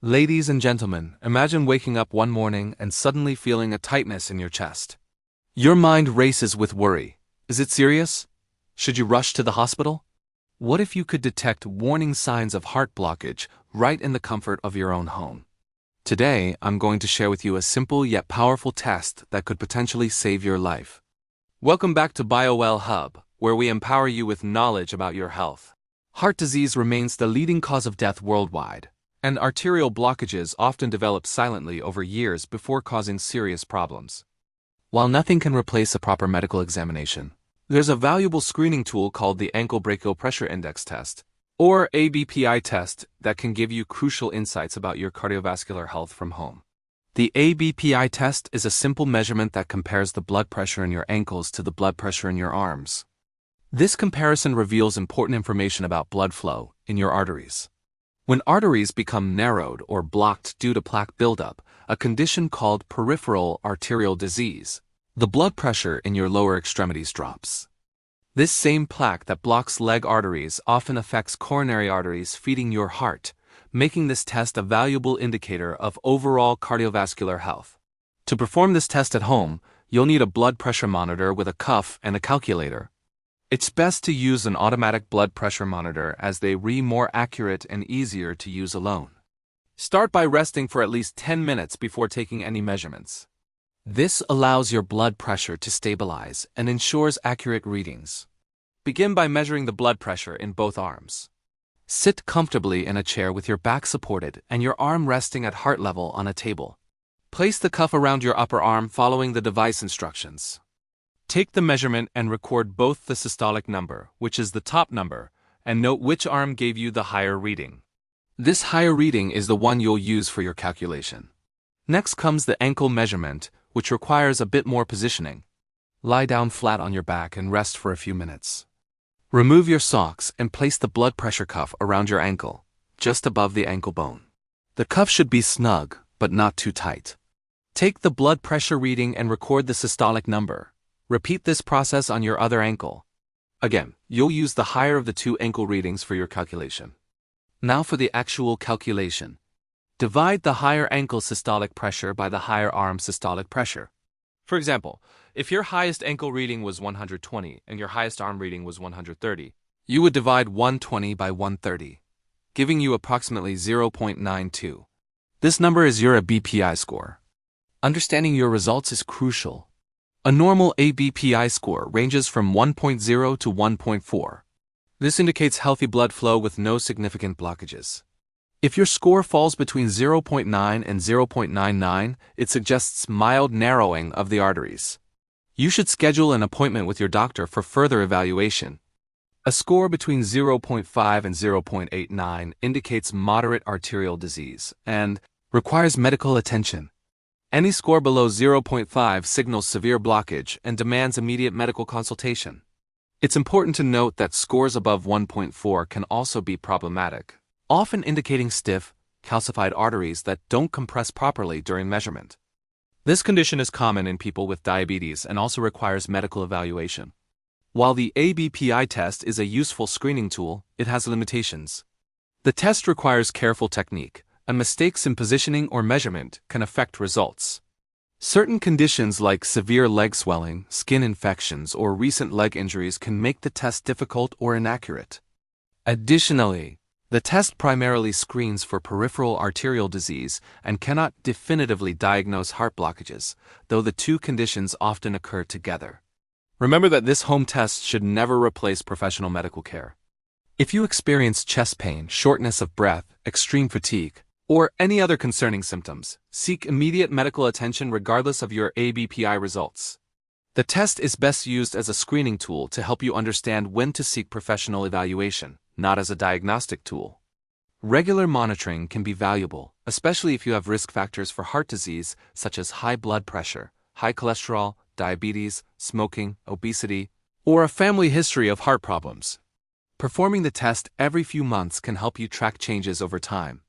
Ladies and gentlemen, imagine waking up one morning and suddenly feeling a tightness in your chest. Your mind races with worry. Is it serious? Should you rush to the hospital? What if you could detect warning signs of heart blockage right in the comfort of your own home? Today, I'm going to share with you a simple yet powerful test that could potentially save your life. Welcome back to BioWell Hub, where we empower you with knowledge about your health. Heart disease remains the leading cause of death worldwide, and arterial blockages often develop silently over years before causing serious problems. While nothing can replace a proper medical examination, there's a valuable screening tool called the Ankle Brachial Pressure Index test, or ABPI test, that can give you crucial insights about your cardiovascular health from home. The ABPI test is a simple measurement that compares the blood pressure in your ankles to the blood pressure in your arms. This comparison reveals important information about blood flow in your arteries. When arteries become narrowed or blocked due to plaque buildup, a condition called peripheral arterial disease, the blood pressure in your lower extremities drops. This same plaque that blocks leg arteries often affects coronary arteries feeding your heart, making this test a valuable indicator of overall cardiovascular health. To perform this test at home, you'll need a blood pressure monitor with a cuff and a calculator. It's best to use an automatic blood pressure monitor as they are more accurate and easier to use alone. Start by resting for at least 10 minutes before taking any measurements. This allows your blood pressure to stabilize and ensures accurate readings. Begin by measuring the blood pressure in both arms. Sit comfortably in a chair with your back supported and your arm resting at heart level on a table. Place the cuff around your upper arm following the device instructions. Take the measurement and record both the systolic number, which is the top number, and note which arm gave you the higher reading. This higher reading is the one you'll use for your calculation. Next comes the ankle measurement, which requires a bit more positioning. Lie down flat on your back and rest for a few minutes. Remove your socks and place the blood pressure cuff around your ankle, just above the ankle bone. The cuff should be snug, but not too tight. Take the blood pressure reading and record the systolic number. Repeat this process on your other ankle. Again, you'll use the higher of the two ankle readings for your calculation. Now for the actual calculation. Divide the higher ankle systolic pressure by the higher arm systolic pressure. For example, if your highest ankle reading was 120 and your highest arm reading was 130, you would divide 120 by 130, giving you approximately 0.92. This number is your ABPI score. Understanding your results is crucial. A normal ABPI score ranges from 1.0 to 1.4. This indicates healthy blood flow with no significant blockages. If your score falls between 0.9 and 0.99, it suggests mild narrowing of the arteries. You should schedule an appointment with your doctor for further evaluation. A score between 0.5 and 0.89 indicates moderate arterial disease and requires medical attention. Any score below 0.5 signals severe blockage and demands immediate medical consultation. It's important to note that scores above 1.4 can also be problematic, often indicating stiff, calcified arteries that don't compress properly during measurement. This condition is common in people with diabetes and also requires medical evaluation. While the ABPI test is a useful screening tool, it has limitations. The test requires careful technique, and mistakes in positioning or measurement can affect results. Certain conditions like severe leg swelling, skin infections, or recent leg injuries can make the test difficult or inaccurate. Additionally, the test primarily screens for peripheral arterial disease and cannot definitively diagnose heart blockages, though the two conditions often occur together. Remember that this home test should never replace professional medical care. If you experience chest pain, shortness of breath, extreme fatigue, or any other concerning symptoms, seek immediate medical attention regardless of your ABPI results. The test is best used as a screening tool to help you understand when to seek professional evaluation, not as a diagnostic tool. Regular monitoring can be valuable, especially if you have risk factors for heart disease such as high blood pressure, high cholesterol, diabetes, smoking, obesity, or a family history of heart problems. Performing the test every few months can help you track changes over time.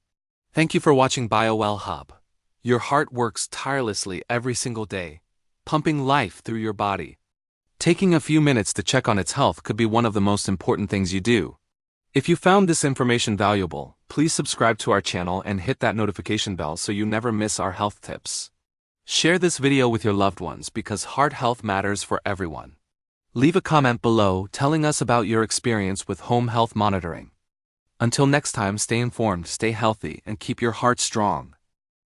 Thank you for watching BioWell Hub. Your heart works tirelessly every single day, pumping life through your body. Taking a few minutes to check on its health could be one of the most important things you do. If you found this information valuable, Please subscribe to our channel and hit that notification bell so you never miss our health tips. Share this video with your loved ones because heart health matters for everyone. Leave a comment below telling us about your experience with home health monitoring. Until next time, stay informed, stay healthy, and keep your heart strong.